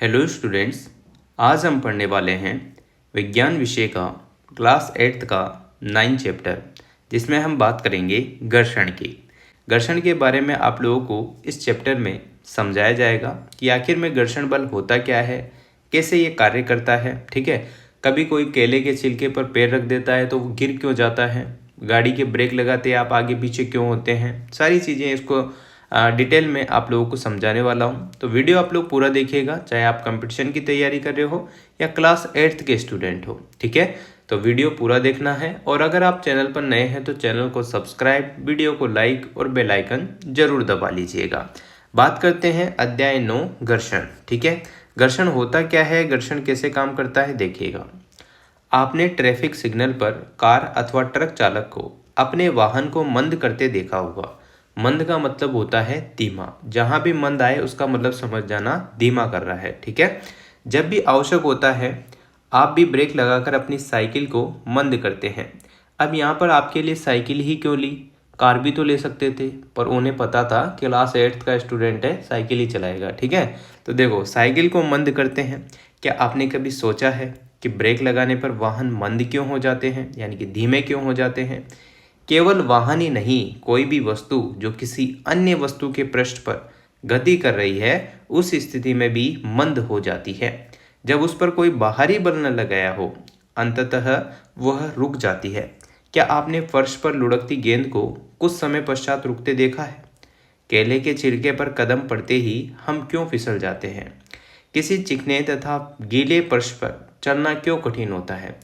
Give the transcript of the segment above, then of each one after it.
Hello students, आज हम पढ़ने वाले हैं विज्ञान विषय का क्लास 8th का 9 चैप्टर, जिसमें हम बात करेंगे घर्षण की। घर्षण के बारे में आप लोगों को इस चैप्टर में समझाया जाएगा कि आखिर में घर्षण बल होता क्या है, कैसे ये कार्य करता है। ठीक है, कभी कोई केले के छिलके पर पैर रख देता है तो वो गिर क्यों जाता है, गाड़ी के ब्रेक लगाते आप आगे पीछे क्यों होते हैं, सारी चीज़ें इसको डिटेल में आप लोगों को समझाने वाला हूँ। तो वीडियो आप लोग पूरा देखिएगा, चाहे आप कंपटीशन की तैयारी कर रहे हो या क्लास 8th के स्टूडेंट हो। ठीक है, तो वीडियो पूरा देखना है। और अगर आप चैनल पर नए हैं तो चैनल को सब्सक्राइब, वीडियो को लाइक और बेल आइकन जरूर दबा लीजिएगा। बात करते हैं अध्याय 9 घर्षण। ठीक है, घर्षण होता क्या है, घर्षण कैसे काम करता है, देखिएगा। आपने ट्रैफिक सिग्नल पर कार अथवा ट्रक चालक को अपने वाहन को मंद करते देखा होगा। मंद का मतलब होता है धीमा। जहां भी मंद आए उसका मतलब समझ जाना धीमा कर रहा है। ठीक है, जब भी आवश्यक होता है आप भी ब्रेक लगाकर अपनी साइकिल को मंद करते हैं। अब यहाँ पर आपके लिए साइकिल ही क्यों ली, कार भी तो ले सकते थे, पर उन्हें पता था क्लास 8th का स्टूडेंट है, साइकिल ही चलाएगा। ठीक है, तो देखो साइकिल को मंद करते हैं। क्या आपने कभी सोचा है कि ब्रेक लगाने पर वाहन मंद क्यों हो जाते हैं, यानी कि धीमे क्यों हो जाते हैं? केवल वाहन ही नहीं, कोई भी वस्तु जो किसी अन्य वस्तु के पृष्ठ पर गति कर रही है उस स्थिति में भी मंद हो जाती है। जब उस पर कोई बाहरी बल न लगाया हो, अंततः वह रुक जाती है। क्या आपने फर्श पर लुढ़कती गेंद को कुछ समय पश्चात रुकते देखा है? केले के छिलके पर कदम पड़ते ही हम क्यों फिसल जाते हैं? किसी चिकने तथा गीले फर्श पर चलना क्यों कठिन होता है?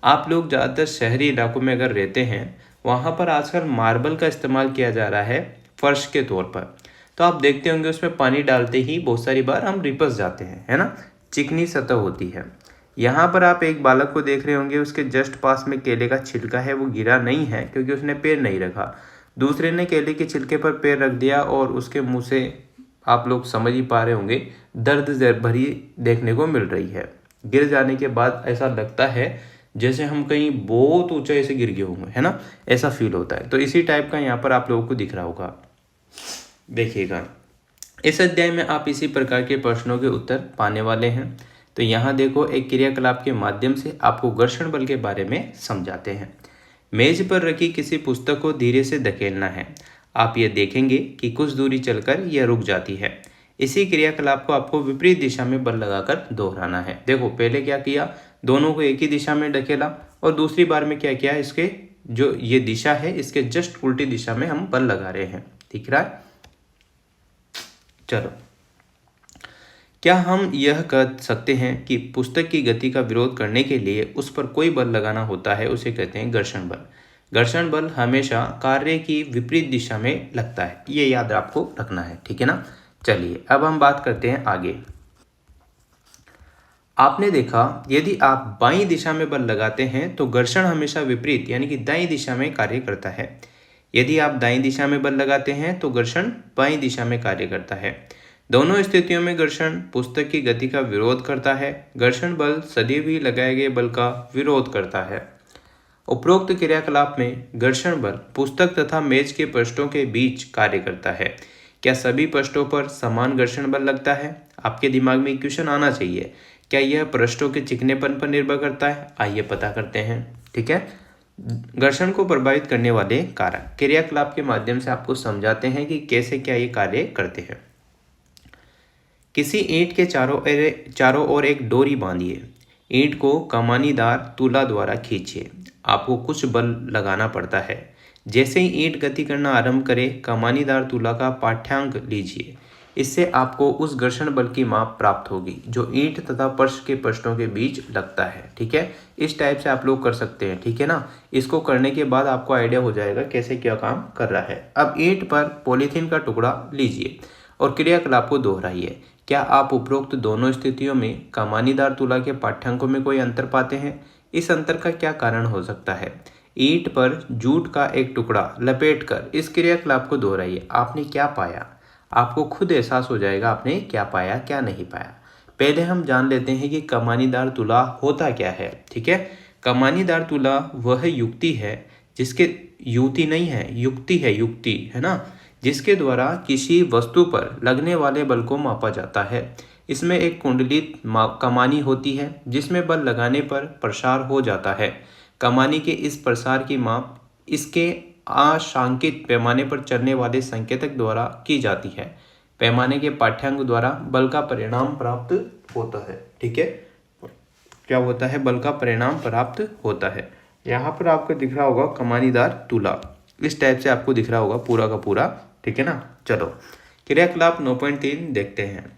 आप लोग ज़्यादातर शहरी इलाकों में अगर रहते हैं, वहाँ पर आजकल मार्बल का इस्तेमाल किया जा रहा है फर्श के तौर पर। तो आप देखते होंगे उसमें पानी डालते ही बहुत सारी बार हम रिपस जाते हैं, है ना, चिकनी सतह होती है। यहाँ पर आप एक बालक को देख रहे होंगे, उसके जस्ट पास में केले का छिलका है, वो गिरा नहीं है क्योंकि उसने पैर नहीं रखा। दूसरे ने केले के छिलके पर पैर रख दिया और उसके मुंह से आप लोग समझ ही पा रहे होंगे दर्द भरी देखने को मिल रही है। गिर जाने के बाद ऐसा लगता है जैसे हम कहीं बहुत ऊंचाई से गिर गए होंगे, है ना, ऐसा फील होता है। तो इसी टाइप का यहाँ पर आप लोगों को दिख रहा होगा। देखिएगा, इस अध्याय में आप इसी प्रकार के प्रश्नों के उत्तर पाने वाले हैं। तो यहाँ देखो, एक क्रियाकलाप के माध्यम से आपको घर्षण बल के बारे में समझाते हैं। मेज पर रखी किसी पुस्तक को धीरे से धकेलना है। आप ये देखेंगे कि कुछ दूरी चलकर यह रुक जाती है। इसी क्रियाकलाप को आपको विपरीत दिशा में बल लगाकर दोहराना है। देखो पहले क्या किया, दोनों को एक ही दिशा में ढकेला और दूसरी बार में क्या किया, इसके जो ये दिशा है इसके जस्ट उल्टी दिशा में हम बल लगा रहे हैं। दिख रहा है? चलो, क्या हम यह कह सकते हैं कि पुस्तक की गति का विरोध करने के लिए उस पर कोई बल लगाना होता है, उसे कहते हैं घर्षण बल। घर्षण बल हमेशा कार्य की विपरीत दिशा में लगता है, ये याद आपको रखना है। ठीक है ना। चलिए अब हम बात करते हैं आगे। आपने देखा, यदि आप बाईं दिशा में बल लगाते हैं तो घर्षण हमेशा विपरीत यानी कि दाईं दिशा में कार्य करता है। यदि आप दाईं दिशा में बल लगाते हैं तो घर्षण बाईं दिशा में कार्य करता है। दोनों स्थितियों में घर्षण पुस्तक की गति का विरोध करता है। घर्षण बल सदैव ही लगाए गए बल का विरोध करता है। उपरोक्त क्रियाकलाप में घर्षण बल पुस्तक तथा मेज के पृष्ठों के बीच कार्य करता है। क्या सभी पृष्ठों पर समान घर्षण बल लगता है? आपके दिमाग में क्वेश्चन आना चाहिए, क्या यह पृष्ठों के चिकनेपन पर निर्भर करता है? आइए पता करते हैं। ठीक है, घर्षण को प्रभावित करने वाले कारक क्रियाकलाप के माध्यम से आपको समझाते हैं कि कैसे क्या ये कार्य करते हैं। किसी ईंट के चारों ओर एक डोरी बांधिए। ईंट को कमानीदार तुला द्वारा खींचिए। आपको कुछ बल लगाना पड़ता है। जैसे ही ईंट गति करना आरंभ करे, कमानीदार तुला का पाठ्यांक लीजिए। इससे आपको उस घर्षण बल की माप प्राप्त होगी जो ईंट तथा फर्श के पृष्ठों के बीच लगता है। ठीक है, इस टाइप से आप लोग कर सकते हैं। ठीक है ना, इसको करने के बाद आपको आइडिया हो जाएगा कैसे क्या काम कर रहा है। अब ईंट पर पॉलीथीन का टुकड़ा लीजिए और क्रियाकलाप को दोहराइए। क्या आप उपरोक्त दोनों स्थितियों में कमानीदार तुला के पाठ्यांकों में कोई अंतर पाते हैं? इस अंतर का क्या कारण हो सकता है? ईंट पर जूट का एक टुकड़ा लपेटकर इस क्रियाकलाप को दोहराइए। आपने क्या पाया? आपको खुद एहसास हो जाएगा आपने क्या पाया क्या नहीं पाया। पहले हम जान लेते हैं कि कमानीदार तुला होता क्या है। ठीक है, कमानीदार तुला वह युक्ति है जिसके युक्ति नहीं है, युक्ति है, युक्ति है ना, जिसके द्वारा किसी वस्तु पर लगने वाले बल को मापा जाता है। इसमें एक कुंडलित कमानी होती है जिसमें बल लगाने पर प्रसार हो जाता है। कमानी के इस प्रसार की माप इसके आशांकित पैमाने पर चलने वाले संकेतक द्वारा की जाती है। पैमाने के पाठ्यांक द्वारा बल का परिणाम प्राप्त होता है। ठीक है, क्या होता है? बल का परिणाम प्राप्त होता है। यहाँ पर आपको दिख रहा होगा कमानीदार तुला, इस टाइप से आपको दिख रहा होगा पूरा का पूरा। ठीक है ना। चलो क्रियाकलाप 9.3 देखते हैं।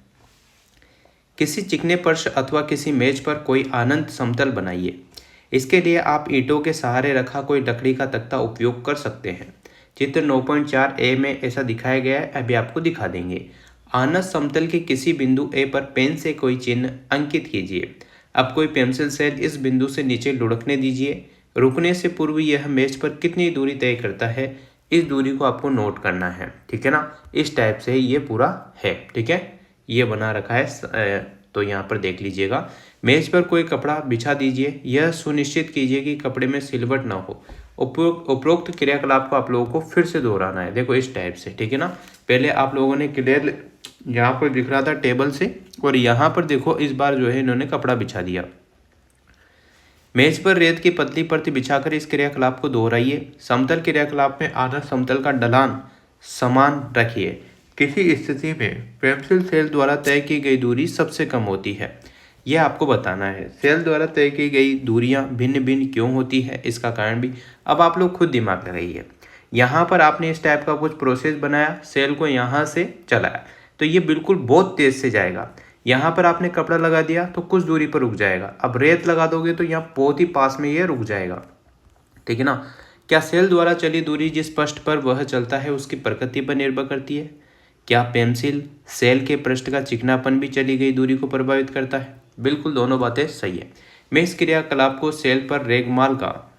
किसी चिकने फर्श अथवा किसी मेज पर कोई अनंत समतल बनाइए। इसके लिए आप ईंटों के सहारे रखा कोई लकड़ी का तख्ता उपयोग कर सकते हैं। चित्र 9.4 में ऐसा दिखाया गया है, अभी आपको दिखा देंगे। अनंत समतल के किसी बिंदु ए पर पेन से कोई चिन्ह अंकित कीजिए। अब कोई पेंसिल सेल इस बिंदु से नीचे लुढ़कने दीजिए। रुकने से पूर्व यह मेज पर कितनी दूरी तय करता है, इस दूरी को आपको नोट करना है। ठीक है ना। इस टाइप से ये पूरा है। ठीक है, ये बना रखा है, तो यहाँ पर देख लीजिएगा। मेज पर कोई कपड़ा बिछा दीजिए। यह सुनिश्चित कीजिए कि कपड़े में सिलवट ना हो। उपरोक्त क्रियाकलाप को आप लोगों को फिर से दोहराना है। देखो इस टाइप से। ठीक है ना। पहले आप लोगों ने क्लियर यहाँ पर दिख रहा था टेबल से, और यहाँ पर देखो इस बार जो है इन्होंने कपड़ा बिछा दिया। मेज पर रेत की पतली परत बिछाकर इस क्रियाकलाप को दोहराइए। समतल क्रियाकलाप में आधा समतल का ढलान समान रखिए। किसी स्थिति में पेंसिल सेल द्वारा तय की गई दूरी सबसे कम होती है। यह आपको बताना है। सेल द्वारा तय की गई दूरियां भिन्न भिन्न क्यों होती है, इसका कारण भी अब आप लोग खुद दिमाग लगाइए। यहाँ पर आपने इस टाइप का कुछ प्रोसेस बनाया, सेल को यहाँ से चलाया तो ये बिल्कुल बहुत तेज से जाएगा। यहाँ पर आपने कपड़ा लगा दिया तो कुछ दूरी पर रुक जाएगा। अब रेत लगा दोगे तो यहाँ बहुत ही पास में ये रुक जाएगा। ठीक है ना। क्या सेल द्वारा चली दूरी जिस पृष्ठ पर वह चलता है उसकी प्रकृति पर निर्भर करती है? क्या पेंसिल सेल के पृष्ठ का चिकनापन भी चली गई दूरी को प्रभावित करता है? बिल्कुल, दोनों बातें सही है। मैं इस क्रियाकलाप को सेल पर रेगमाल का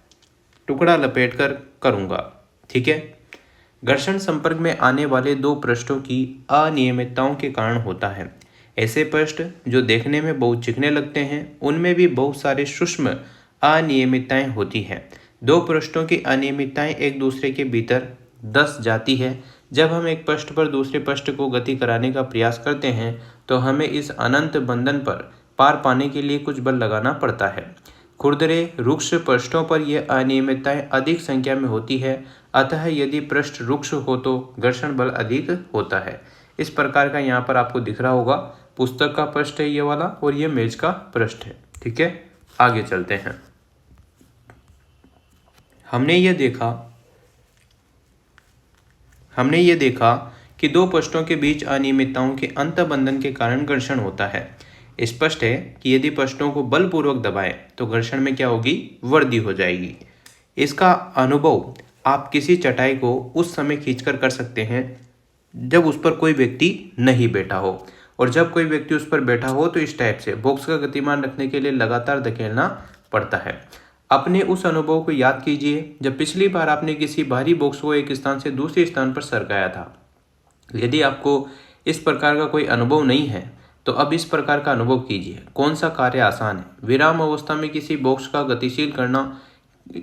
टुकड़ा लपेट कर करूँगा। ठीक है। घर्षण संपर्क में आने वाले दो पृष्ठों की अनियमितताओं के कारण होता है। ऐसे पृष्ठ जो देखने में बहुत चिकने लगते हैं उनमें भी बहुत सारे सूक्ष्म अनियमितताएं होती हैं। दो पृष्ठों की अनियमितताएं एक दूसरे के भीतर दस जाती है। जब हम एक पृष्ठ पर दूसरे पृष्ठ को गति कराने का प्रयास करते हैं तो हमें इस अनंत बंधन पर पार पाने के लिए कुछ बल लगाना पड़ता है। खुरदरे रुक्ष पृष्ठों पर यह अनियमितताएं अधिक संख्या में होती है, अतः यदि पृष्ठ रुक्ष हो तो घर्षण बल अधिक होता है। इस प्रकार का यहाँ पर आपको दिख रहा होगा, पुस्तक का पृष्ठ है ये वाला और ये मेज का पृष्ठ है। ठीक है, आगे चलते हैं। हमने ये देखा कि दो पृष्ठों के बीच अनियमितताओं के अंतःबंधन के कारण घर्षण होता है। स्पष्ट है कि यदि पृष्ठों को बलपूर्वक दबाएं तो घर्षण में क्या होगी, वृद्धि हो जाएगी। इसका अनुभव आप किसी चटाई को उस समय खींचकर कर सकते हैं जब उस पर कोई व्यक्ति नहीं बैठा हो, और जब कोई व्यक्ति उस पर बैठा हो तो इस टाइप से बॉक्स का गतिमान रखने के लिए लगातार धकेलना पड़ता है। अपने उस अनुभव को याद कीजिए जब पिछली बार आपने किसी भारी बॉक्स को एक स्थान से दूसरे स्थान पर सरकाया था। यदि आपको इस प्रकार का कोई अनुभव नहीं है तो अब इस प्रकार का अनुभव कीजिए। कौन सा कार्य आसान है? विराम अवस्था में किसी बॉक्स का गतिशील करना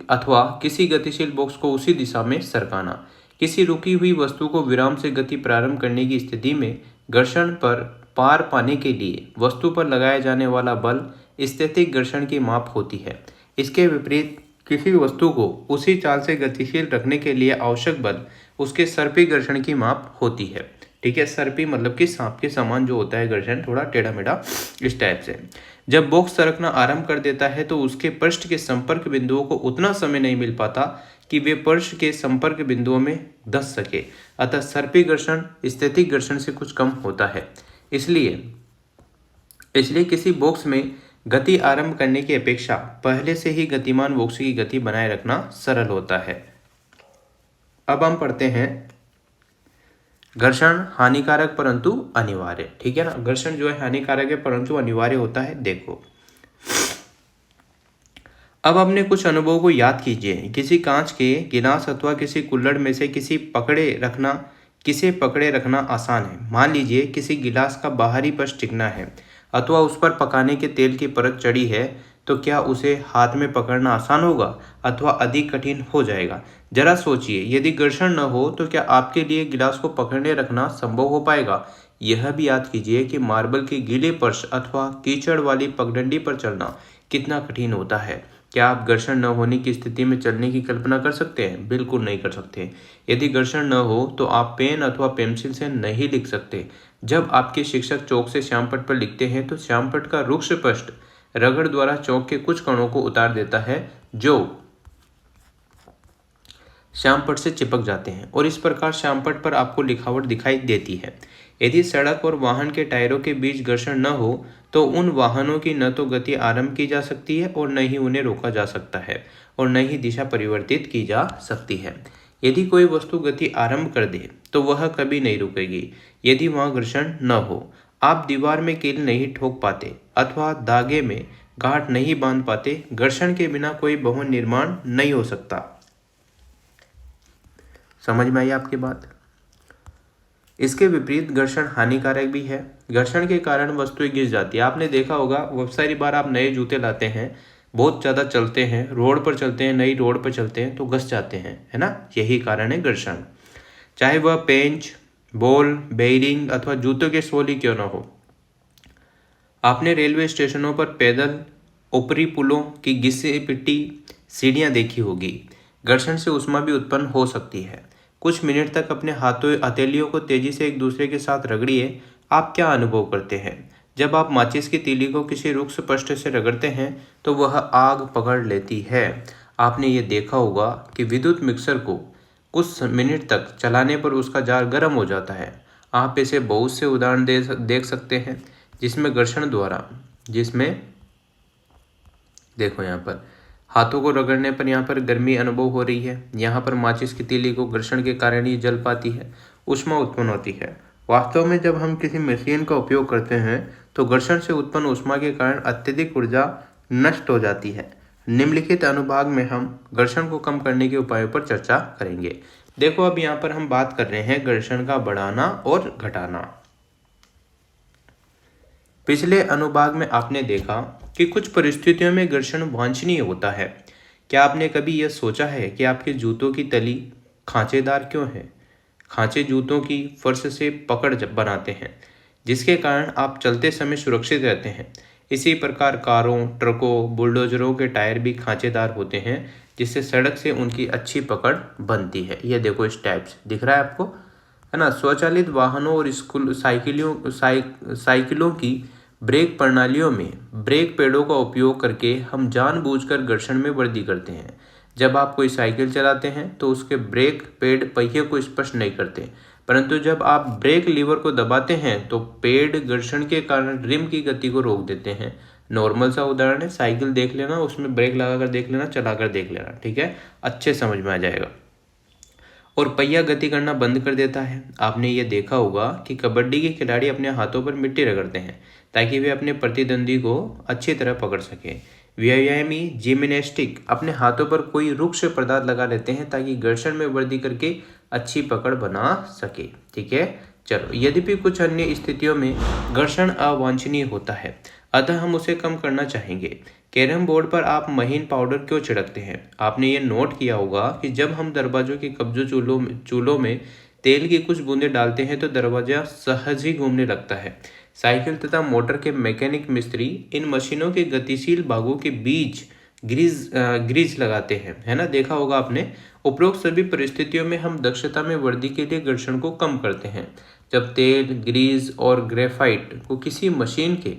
अथवा किसी गतिशील बॉक्स को उसी दिशा में सरकाना। किसी रुकी हुई वस्तु को विराम से गति प्रारंभ करने की स्थिति में घर्षण पर पार पाने के लिए वस्तु पर लगाया जाने वाला बल स्थैतिक घर्षण की माप होती है। इसके विपरीत किसी वस्तु को उसी चाल से गतिशील रखने के लिए आवश्यक बल उसके सर्पी घर्षण की माप होती है। ठीक है, सर्पी मतलब कि सांप के समान जो होता है घर्षण, थोड़ा टेढ़ा मेढ़ा इस टाइप से। जब बॉक्स सरकना आरंभ कर देता है तो उसके पृष्ठ के संपर्क बिंदुओं को उतना समय नहीं मिल पाता कि वे पृष्ठ के संपर्क बिंदुओं में धंस सके, अतः सर्पी घर्षण स्थैतिक घर्षण से कुछ कम होता है। इसलिए किसी बॉक्स में गति आरंभ करने की अपेक्षा पहले से ही गतिमान बॉक्स की गति बनाए रखना सरल होता है। अब हम पढ़ते हैं घर्षण हानिकारक परंतु अनिवार्य। ठीक है ना, घर्षण जो है हानिकारक है परंतु अनिवार्य होता है। देखो अब अपने कुछ अनुभव को याद कीजिए। किसी कांच के गिलास अथवा किसी कुल्हड़ में से किसे पकड़े रखना आसान है। मान लीजिए किसी गिलास का बाहरी पृष्ठ चिकना है अथवा उस पर पकाने के तेल की परत चढ़ी है तो क्या उसे हाथ में पकड़ना आसान होगा अथवा अधिक कठिन हो जाएगा? जरा सोचिए, यदि घर्षण न हो तो क्या आपके लिए गिलास को पकड़ने रखना संभव हो पाएगा? यह भी याद कीजिए कि मार्बल के गीले फर्श अथवा कीचड़ वाली पगडंडी पर चलना कितना कठिन होता है। क्या आप घर्षण न होने की स्थिति में चलने की कल्पना कर सकते हैं? बिल्कुल नहीं कर सकते। यदि घर्षण न हो तो आप पेन अथवा पेंसिल से नहीं लिख सकते। जब आपके शिक्षक चौक से श्यामपट्ट पर लिखते हैं तो श्यामपट्ट का रुक्ष पृष्ठ रगड़ द्वारा चौक के कुछ कणों को उतार देता है जो श्यामपट्ट से चिपक जाते हैं और इस प्रकार श्यामपट्ट पर आपको लिखावट दिखाई देती है। यदि सड़क और वाहन के टायरों के बीच घर्षण न हो तो उन वाहनों की न तो गति आरंभ की जा सकती है और न ही उन्हें रोका जा सकता है और न ही दिशा परिवर्तित की जा सकती है। यदि कोई वस्तु गति आरंभ कर दे तो वह कभी नहीं रुकेगी यदि वहां घर्षण न हो। आप दीवार में कील नहीं ठोक पाते अथवा धागे में गांठ नहीं बांध पाते। घर्षण के बिना कोई भवन निर्माण नहीं हो सकता। समझ में आई आपकी बात? इसके विपरीत घर्षण हानिकारक भी है। घर्षण के कारण वस्तुएं गिर जाती है। आपने देखा होगा बहुत सारी बार आप नए जूते लाते हैं, बहुत ज़्यादा चलते हैं, रोड पर चलते हैं, नई रोड पर चलते हैं तो घस जाते हैं, है ना? यही कारण है घर्षण। चाहे वह पेंच, बॉल, बेयरिंग अथवा जूतों के सोल ही क्यों न हो। आपने रेलवे स्टेशनों पर पैदल ऊपरी पुलों की घिसी पिटी सीढ़ियाँ देखी होगी। घर्षण से ऊष्मा भी उत्पन्न हो सकती है। कुछ मिनट तक अपने हाथों हथेलियों को तेजी से एक दूसरे के साथ रगड़िए। आप क्या अनुभव करते हैं? जब आप माचिस की तीली को किसी रुक्ष पृष्ठ से रगड़ते हैं तो वह आग पकड़ लेती है। आपने ये देखा होगा कि विद्युत मिक्सर को कुछ मिनट तक चलाने पर उसका जार गर्म हो जाता है। आप ऐसे बहुत से उदाहरण देख सकते हैं जिसमें घर्षण द्वारा, जिसमें देखो यहाँ पर हाथों को रगड़ने पर यहाँ पर गर्मी अनुभव हो रही है। यहाँ पर माचिस की तीली को घर्षण के कारण ही जल पाती है, ऊष्मा उत्पन्न होती है। वास्तव में जब हम किसी मशीन का उपयोग करते हैं तो घर्षण से उत्पन्न ऊष्मा के कारण अत्यधिक ऊर्जा नष्ट हो जाती है। निम्नलिखित अनुभाग में हम घर्षण को कम करने के उपायों पर चर्चा करेंगे। देखो अब यहाँ पर हम बात कर रहे हैं घर्षण का बढ़ाना और घटाना। पिछले अनुभाग में आपने देखा कि कुछ परिस्थितियों में घर्षण वांछनीय होता है। क्या आपने कभी यह सोचा है कि आपके जूतों की तली खांचेदार क्यों है? खांचे जूतों की फर्श से पकड़ बनाते हैं जिसके कारण आप चलते समय सुरक्षित रहते हैं। इसी प्रकार कारों, ट्रकों, बुलडोजरों के टायर भी खांचेदार होते हैं जिससे सड़क से उनकी अच्छी पकड़ बनती है। यह देखो इस टाइप से दिख रहा है आपको, है ना? स्वचालित वाहनों और स्कूल साइकिलों की ब्रेक प्रणालियों में ब्रेक पैडों का उपयोग करके हम जानबूझकर घर्षण में वृद्धि करते हैं। जब आप कोई साइकिल चलाते हैं तो उसके ब्रेक पैड पहिए को स्पर्श नहीं करते, परंतु जब आप ब्रेक लीवर को दबाते हैं तो पैड घर्षण के कारण रिम की गति को रोक देते हैं। नॉर्मल सा उदाहरण है, साइकिल देख लेना, उसमें ब्रेक लगाकर देख लेना, चलाकर देख लेना, ठीक है? अच्छे समझ में आ जाएगा। और पहिया गति करना बंद कर देता है। आपने ये देखा होगा कि कबड्डी के खिलाड़ी अपने हाथों पर मिट्टी रगड़ते हैं ताकि वे अपने प्रतिद्वंदी को अच्छी तरह पकड़ सकें। व्यायामी जिम्नास्टिक अपने हाथों पर कोई रुक्ष पदार्थ लगा लेते हैं ताकि घर्षण में वृद्धि करके अच्छी पकड़ बना सके, ठीक है? चलो, यद्यपि कुछ अन्य स्थितियों में घर्षण अवांछनीय होता है, अतः हम उसे कम करना चाहेंगे। कैरम बोर्ड पर आप महीन पाउडर क्यों छिड़कते हैं? आपने ये नोट किया होगा कि जब हम दरवाजों के कब्जों चूल्हों में तेल की कुछ बूंदें डालते हैं तो दरवाजा सहज ही घूमने लगता है। साइकिल तथा मोटर के मैकेनिक मिस्त्री इन मशीनों के गतिशील भागों के बीच ग्रीज लगाते हैं, है ना? देखा होगा आपने। उपरोक्त सभी परिस्थितियों में हम दक्षता में वृद्धि के लिए घर्षण को कम करते हैं। जब तेल, ग्रीज और ग्रेफाइट को किसी मशीन के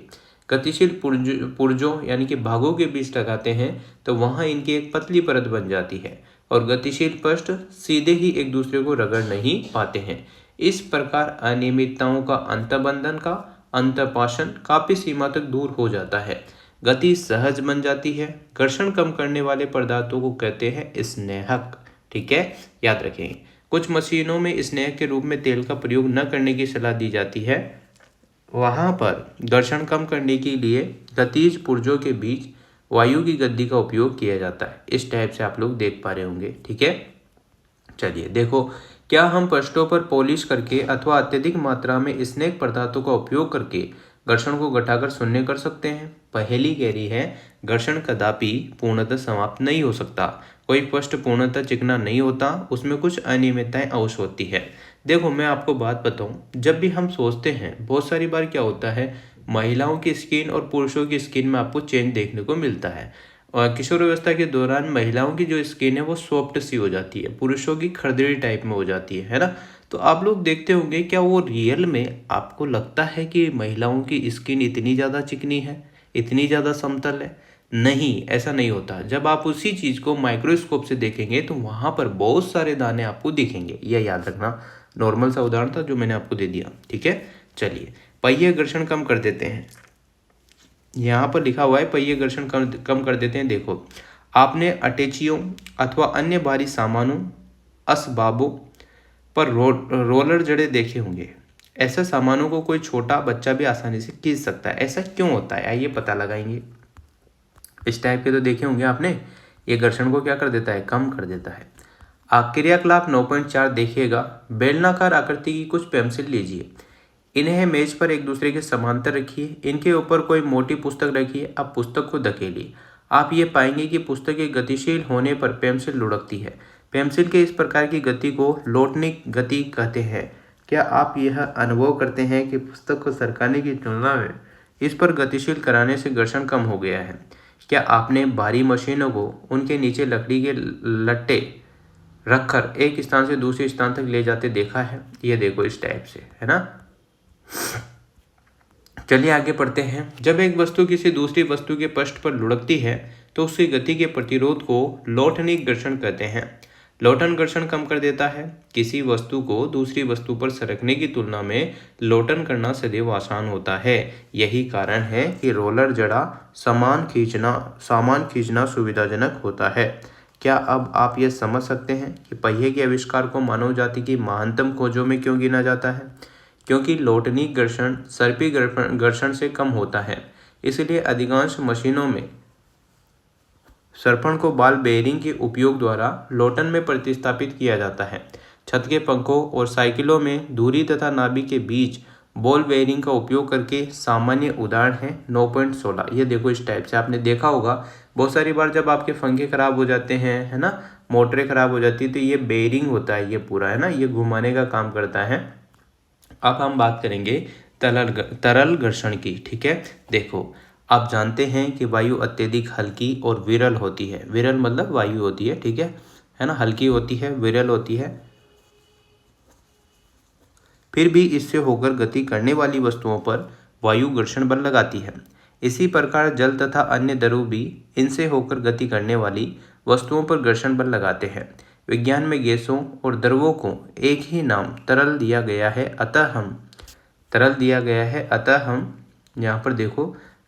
गतिशील पुर्जों यानी कि भागों के बीच लगाते हैं तो वहां इनकी एक पतली परत बन जाती है और गतिशील पृष्ठ सीधे ही एक दूसरे को रगड़ नहीं पाते हैं। इस प्रकार अनियमितताओं का अंतर्बंधन का अंतर्पाशन काफी सीमा तक दूर हो जाता है, गति सहज बन जाती है। घर्षण कम करने वाले पदार्थों को कहते हैं स्नेहक, ठीक है? याद रखें। कुछ मशीनों में स्नेहक के रूप में तेल का प्रयोग न करने की सलाह दी जाती है। वहां पर घर्षण कम करने के लिए गतिज पुर्जों के बीच वायु की गति का उपयोग किया जाता है। इस टाइप से आप लोग देख पा रहे होंगे, ठीक है? चलिए देखो, क्या हम पृष्ठों पर पॉलिश करके अथवा अत्यधिक मात्रा में स्नेहक पदार्थों का उपयोग करके घर्षण को घटाकर शून्य कर सकते हैं। पहेली कह रही है घर्षण कदापि पूर्णतः समाप्त नहीं हो सकता। कोई पृष्ठ पूर्णतः चिकना नहीं होता, उसमें कुछ अनियमितताएं अवश्य होती है। देखो मैं आपको बात बताऊं, जब भी हम सोचते हैं बहुत सारी बार क्या होता है, महिलाओं की स्किन और पुरुषों की स्किन में आपको चेंज देखने को मिलता है। और किशोरावस्था के दौरान महिलाओं की जो स्किन है वो सॉफ्ट सी हो जाती है, पुरुषों की खरदरी टाइप में हो जाती है ना। तो आप लोग देखते होंगे, क्या वो रियल में आपको लगता है कि महिलाओं की स्किन इतनी ज़्यादा चिकनी है, इतनी ज़्यादा समतल है? नहीं, ऐसा नहीं होता। जब आप उसी चीज़ को माइक्रोस्कोप से देखेंगे तो वहाँ पर बहुत सारे दाने आपको दिखेंगे, यह याद रखना। नॉर्मल सा उदाहरण था जो मैंने आपको दे दिया, ठीक है। चलिए, पहिए घर्षण कम कर देते हैं। यहाँ पर लिखा हुआ है पहिए घर्षण कम कर देते हैं। देखो, आपने अटैचियों अथवा अन्य भारी सामानों, असबाबों पर रोलर जड़े देखे होंगे। ऐसे सामानों को कोई छोटा बच्चा भी आसानी से खींच सकता है। ऐसा क्यों होता है, आइए पता लगाएंगे। इस टाइप के तो देखे होंगे आपने। ये घर्षण को क्या कर देता है, कम कर देता है। क्रियाकलाप 9.4 देखिएगा। बेलनाकार आकृति की कुछ पेंसिल लीजिए, इन्हें मेज पर एक दूसरे के समांतर रखिए, इनके ऊपर कोई मोटी पुस्तक रखिए। अब पुस्तक को धकेलिए। आप ये पाएंगे कि पुस्तकें गतिशील होने पर पेंसिल लुढ़कती है। पेंसिल के इस प्रकार की गति को लोटनिक गति कहते हैं। क्या आप यह अनुभव करते हैं कि पुस्तक को सरकाने की तुलना में इस पर गतिशील कराने से घर्षण कम हो गया है? क्या आपने भारी मशीनों को उनके नीचे लकड़ी के लट्टे रखकर एक स्थान से दूसरे स्थान तक ले जाते देखा है? ये देखो इस टाइप से, है ना। चलिए आगे पढ़ते हैं। जब एक वस्तु किसी दूसरी वस्तु के पृष्ठ पर लुढ़कती है तो उसकी गति के प्रतिरोध को लोटनिक घर्षण कहते हैं। लोटन घर्षण कम कर देता है। किसी वस्तु को दूसरी वस्तु पर सरकने की तुलना में लोटन करना सदैव आसान होता है। यही कारण है कि रोलर जड़ा सामान खींचना सुविधाजनक होता है। क्या अब आप यह समझ सकते हैं कि पहिए के आविष्कार को मानव जाति की महानतम खोजों में क्यों गिना जाता है? क्योंकि लोटनिक घर्षण सर्पी घर्षण से कम होता है। इसलिए अधिकांश मशीनों में सर्पण को बॉल बेयरिंग के उपयोग द्वारा लोटन में प्रतिस्थापित किया जाता है। छत के पंखों और साइकिलों में धुरी तथा नाभि के बीच बॉल बेयरिंग का उपयोग करके सामान्य उदाहरण है 9.16। ये देखो इस टाइप से आपने देखा होगा बहुत सारी बार, जब आपके पंखे खराब हो जाते हैं, है ना, मोटरें खराब हो जाती है, तो ये बेयरिंग होता है, ये पूरा, है ना, ये घुमाने का काम करता है। अब हम बात करेंगे तरल घर्षण की, ठीक है। देखो, आप जानते हैं कि वायु अत्यधिक हल्की और विरल होती है। विरल मतलब वायु होती है, ठीक है ना, हल्की होती है, विरल होती है। फिर भी इससे होकर गति करने वाली वस्तुओं पर वायु घर्षण बल लगाती है। इसी प्रकार जल तथा अन्य द्रव भी इनसे होकर गति करने वाली वस्तुओं पर घर्षण बल लगाते हैं। विज्ञान में गैसों और द्रवों को एक ही नाम तरल दिया गया है, अतः हम यहाँ पर देखो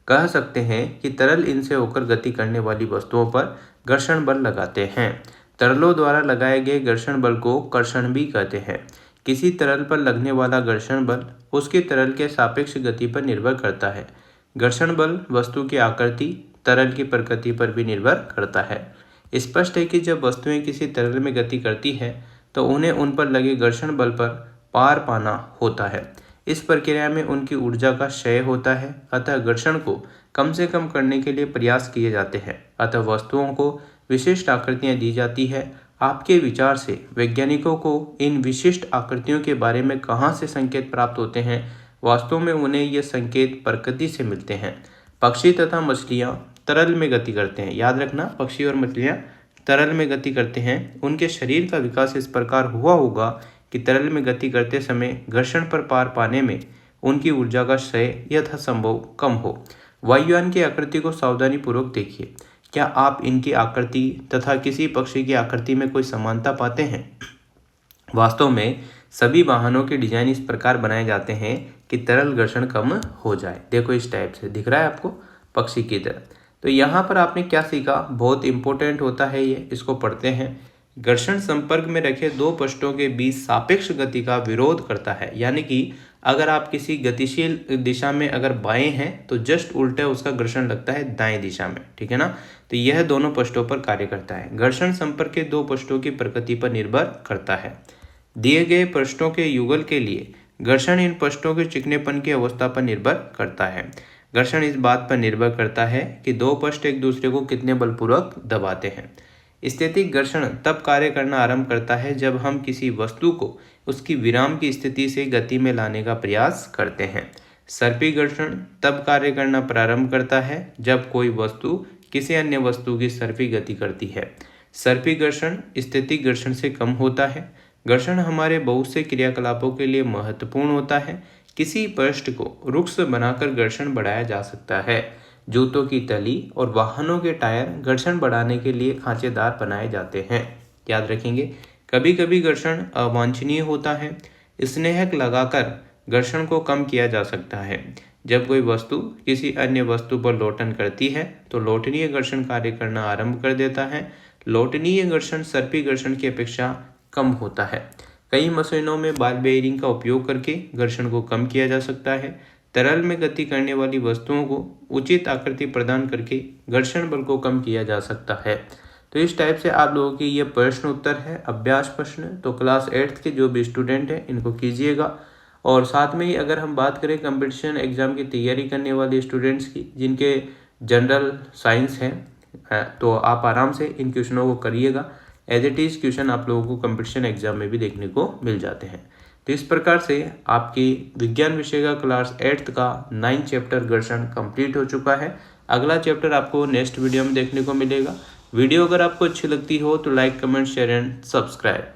कह सकते हैं कि तरल इनसे होकर गति करने वाली वस्तुओं पर घर्षण बल लगाते हैं। तरलों द्वारा लगाए गए घर्षण बल को कर्षण भी कहते हैं। किसी तरल पर लगने वाला घर्षण बल उसके तरल के सापेक्ष गति पर निर्भर करता है। घर्षण बल वस्तु की आकृति, तरल की प्रकृति पर भी निर्भर करता है। स्पष्ट है कि जब वस्तुएं किसी तरल में गति करती है तो उन्हें उन पर लगे घर्षण बल पर पार पाना होता है। इस प्रक्रिया में उनकी ऊर्जा का क्षय होता है, अतः घर्षण को कम से कम करने के लिए प्रयास किए जाते हैं। अतः वस्तुओं को विशिष्ट आकृतियां दी जाती है। आपके विचार से वैज्ञानिकों को इन विशिष्ट आकृतियों के बारे में कहाँ से संकेत प्राप्त होते हैं? वास्तव में उन्हें ये संकेत प्रकृति से मिलते हैं। पक्षी तथा मछलियाँ तरल में गति करते हैं। याद रखना, पक्षी और मछलियाँ तरल में गति करते हैं। उनके शरीर का विकास इस प्रकार हुआ होगा कि तरल में गति करते समय घर्षण पर पार पाने में उनकी ऊर्जा का क्षय यथासंभव कम हो। वायुयान की आकृति को सावधानी पूर्वक देखिए। क्या आप इनकी आकृति तथा किसी पक्षी की आकृति में कोई समानता पाते हैं? वास्तव में सभी वाहनों के डिजाइन इस प्रकार बनाए जाते हैं कि तरल घर्षण कम हो जाए। देखो इस टाइप से दिख रहा है आपको, पक्षी की तरह। तो यहाँ पर आपने क्या सीखा, बहुत इंपॉर्टेंट होता है ये, इसको पढ़ते हैं। घर्षण संपर्क में रखे दो पृष्ठों के बीच सापेक्ष गति का विरोध करता है। यानी कि अगर आप किसी गतिशील दिशा में अगर बाएं हैं तो जस्ट उल्टा उसका घर्षण लगता है दाएं दिशा में, ठीक है ना। तो यह दोनों पृष्ठों पर कार्य करता है। घर्षण संपर्क के दो पृष्ठों की प्रकृति पर निर्भर करता है। दिए गए पृष्ठों के युगल के लिए घर्षण इन पृष्ठों के चिकनेपन की अवस्था पर निर्भर करता है। घर्षण इस बात पर निर्भर करता है कि दो पृष्ठ एक दूसरे को कितने बलपूर्वक दबाते हैं। स्थैतिक घर्षण तब कार्य करना आरंभ करता है जब हम किसी वस्तु को उसकी विराम की स्थिति से गति में लाने का प्रयास करते हैं। सर्पी घर्षण तब कार्य करना प्रारंभ करता है जब कोई वस्तु किसी अन्य वस्तु की सर्पी गति करती है। सर्पी घर्षण स्थैतिक घर्षण से कम होता है। घर्षण हमारे बहुत से क्रियाकलापों के लिए महत्वपूर्ण होता है। किसी पृष्ठ को रुक्ष बनाकर घर्षण बढ़ाया जा सकता है। जूतों की तली और वाहनों के टायर घर्षण बढ़ाने के लिए खांचेदार बनाए जाते हैं। याद रखेंगे, कभी कभी घर्षण अवांछनीय होता है। स्नेहक लगाकर घर्षण को कम किया जा सकता है। जब कोई वस्तु किसी अन्य वस्तु पर लोटन करती है तो लोटनीय घर्षण कार्य करना आरंभ कर देता है। लोटनीय घर्षण सर्पी घर्षण की अपेक्षा कम होता है। कई मशीनों में बॉल बेयरिंग का उपयोग करके घर्षण को कम किया जा सकता है। तरल में गति करने वाली वस्तुओं को उचित आकृति प्रदान करके घर्षण बल को कम किया जा सकता है। तो इस टाइप से आप लोगों की ये प्रश्न उत्तर है, अभ्यास प्रश्न। तो क्लास 8th के जो भी स्टूडेंट हैं इनको कीजिएगा। और साथ में ही अगर हम बात करें कंपटीशन एग्जाम की तैयारी करने वाले स्टूडेंट्स की जिनके जनरल साइंस है, तो आप आराम से इन क्वेश्चनों को करिएगा। एज इट इज़ क्वेश्चन आप लोगों को कंपटीशन एग्जाम में भी देखने को मिल जाते हैं। तो इस प्रकार से आपकी विज्ञान विषय का क्लास 8th का 9 चैप्टर घर्षण कंप्लीट हो चुका है। अगला चैप्टर आपको नेक्स्ट वीडियो में देखने को मिलेगा। वीडियो अगर आपको अच्छी लगती हो तो like, comment, share and subscribe.